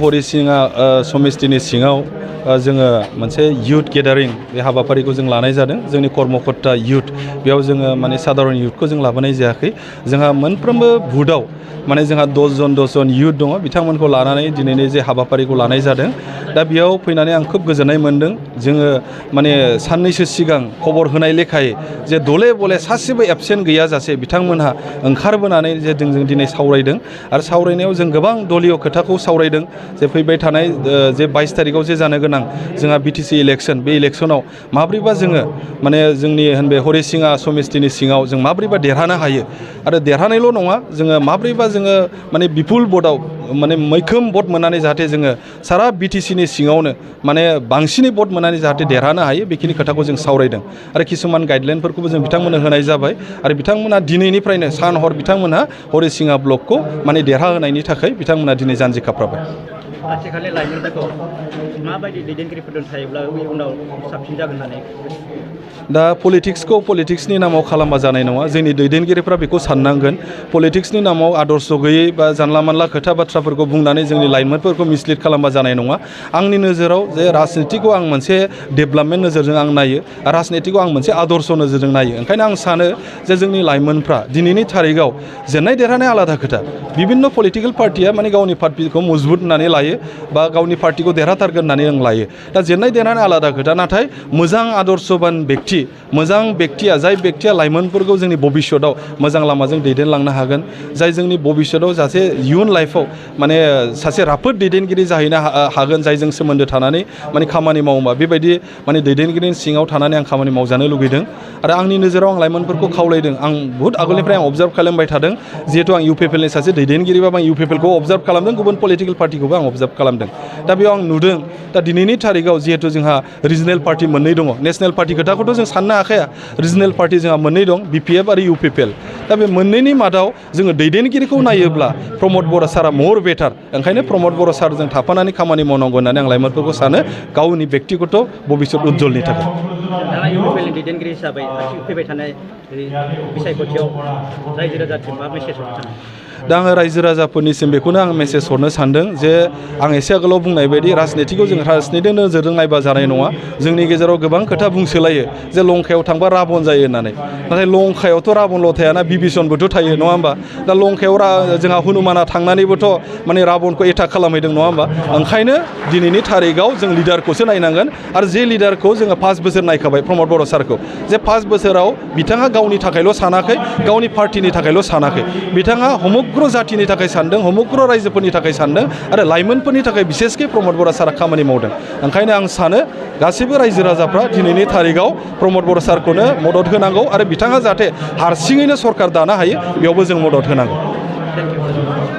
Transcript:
हरिसिङा समिस्तिनि सिङाव जोङो मोनसे युथ गेदारिं बे हाबाफारिखौ जों लानाय जादों जोंनि कर्मकर्ता युथ बेयाव जोङो माने साधारन युथखौ जों लाबोनाय जायाखै जोंहा मोनफ्रोमबो बुथआव माने जोंहा 10 जन युथ दङ बिथांमोनखौ लानानै दिनैनि जे हाबाफारिखौ लानाय जादों दा बेयाव फैनानै आं खोब गोजोननाय मोन्दों जोङो माने साननैसो सिगां खबर होनाय लेखायै जे दले बले सासेबो एबसेन्ट गैयाजासे बिथांमोनहा ओंखारबोनानै जे जों दिनै सावरायदों आरो सावरायनायाव जों गोबां दलीय खोथाखौ सावरायदों जे फैबाय थानाय जे 22 तारिखआव जे जानो गोनां जोंहा बिटिसि इलेक्सन बे इलेक्सनाव माब्रैबा जोङो माने जोंनि बे हरिसिङा समिस्तिनि सिङाव जों माब्रैबा देरहानो हायो आरो देरहानायल' नङा जोङो माब्रैबा जोङो माने बिपुल भटआव माने मैखोम भट मोननानै जाहाथे जोङो सारा बिटिसिनि सिङावनो माने बांसिनै भट मोननानै जाहाथे देरहानो हायो बेखिनि खोथाखौ जों सावरायदों आरो किसुमान गाइडलाइनफोरखौबो जों बिथांमोननो होनाय जाबाय आरो बिथांमोना दिनैनिफ्रायनो सान हर बिथांमोनहा हरिसिङा ब्लकखौ माने देरहाहोनायनि थाखाय बिथांमोना दिनै जानजि खाफ्राबाय आथिखालनि लाइमोनफोरखौ माबायदि दैदेनगिरिफोरजों थायोब्ला उनाव साबसिन जागोन होननानै दा पलिटिक्सखौ पलिटिक्सनि नामाव खालामबा जानाय नङा जोंनि दैदेनगिरिफ्रा बेखौ साननांगोन पलिटिक्सनि नामाव आदर्श गैयै बा जानला मानला खोथा बाथ्राफोरखौ बुंनानै जोंनि लाइमोनफोरखौ मिसलिड खालामबा जानाय नङा आंनि नोजोराव जे राजनितिखौ आं मोनसे डेभेलपमेन्ट नोजोरजों आं नायो राजनितिखौ आं मोनसे आदर्श नोजोरजों नायो ओंखायनो आं सानो जे जोंनि लाइमोनफ्रा दिनैनि थारिखआव जेननाय देरहानाय आलादा खोथा बिभिन्न पलिटिकेल पार्टिया माने गावनि पार्टिखौ मजबुत होननानै लायो बा गावनि पार्टिखौ देरहाथारगोन होननानै आं लायो दा जेननाय देरहानाय आलादा खोथा नाथाय मोजां आदर्शबान व्यक्ति मोजां व्यक्तिया जाय व्यक्तिया लाइमोनफोरखौ जोंनि भबिष्यतआव मोजां लामाजों दैदेनलांनो हागोन जाय जोंनि भबिष्यतआव सासे इयुन लाइफआव माने सासे राफोद दैदेनगिरि जाहैनो हागोन जायजों सोमोन्दो थानानै माने खामानि मावोबा बेबायदि माने दैदेनगिरिनि सिङाव थानानै आं खामानि मावजानो लुगैदों आरो आंनि नोजोराव आं लाइमोनफोरखौ खावलायदों आं बुहुत आगोलनिफ्राय आं अबजार्भ खालामबाय थादों जिहेतु आं UPPLनि सासे दैदेनगिरिबा आं UPPLखौ अबजार्भ खालामदों गुबुन पलिटिकेल पार्टिखौबो आं अबजार्भ खालामदों दा बेयाव आं नुदों दा दिनैनि थारिखआव जिहेतु जोंहा रिजनेल पार्टि मोननै दङ नेसनेल पार्टि खोथाखौथ' जों साननो हाखाया रिजनेल पार्टि जोंहा मोननै दं BPF आरो UPPL दा बे मोननैनि मादाव जोङो दैदेनगिरिखौ नायोब्ला प्रमद बर' सारा मोर बेटार ओंखायनो प्रमद बर' सारजों थाफानानै खामानि मावनांगौ होननानै आं लाइमोनफोरखौ सानो गावनि व्यक्तिगत भबिष्यत उज्जवलनि थाखाय नोंथाङा UPPLनि दैदेनगिरि हिसाबै फैबाय थानाय बिसायख'थियाव रायजो राजाफोरनो मा मेसेज हरनो सानो दा आङो रायजो राजाफोरनिसिम बेखौनो आं मेसेज हरनो सानदों जे आं एसे आगोलाव बुंनाय बायदि राजनितिखौ जों राजनिति नोजोरजों नायबा जानाय नङा जोंनि गेजेराव गोबां खोथा बुंसोलायो जे लंकायाव थांबा राबन जायो होननानै नाथाय लंकायावथ' राबनल' थायाना बिभीषणबोथ' थायो नङा होमबा दा लंकायाव जोंहा हनुमाना थांनानैबोथ' माने राबनखौ एटाक खालामहैदों नङा होमबा ओंखायनो दिनैनि थारिखआव जों लिडारखौसो नायनांगोन आरो जे लिडारखौ जोङो 5 बोसोर नायखाबाय प्रमद बर' सारखौ जे 5 बोसोराव बिथाङा गावनि थाखायल' सानाखै गावनि पार्टिनि थाखायल' सानाखै बिथाङा समग्र जातिनि थाखाय सानदों समग्र रायजोफोरनि थाखाय सानदों आरो लाइमोनफोरनि थाखाय बिसेसकै प्रमद बर' सारा खामानि मावदों ओंखायनो आं सानो गासैबो रायजो राजाफ्रा दिनैनि थारिखआव प्रमद बर' सारखौनो मदद होनांगौ आरो बिथाङा जाहाथे हारसिङैनो सरकार दानो हायो बेयावबो जों मदद होनांगौ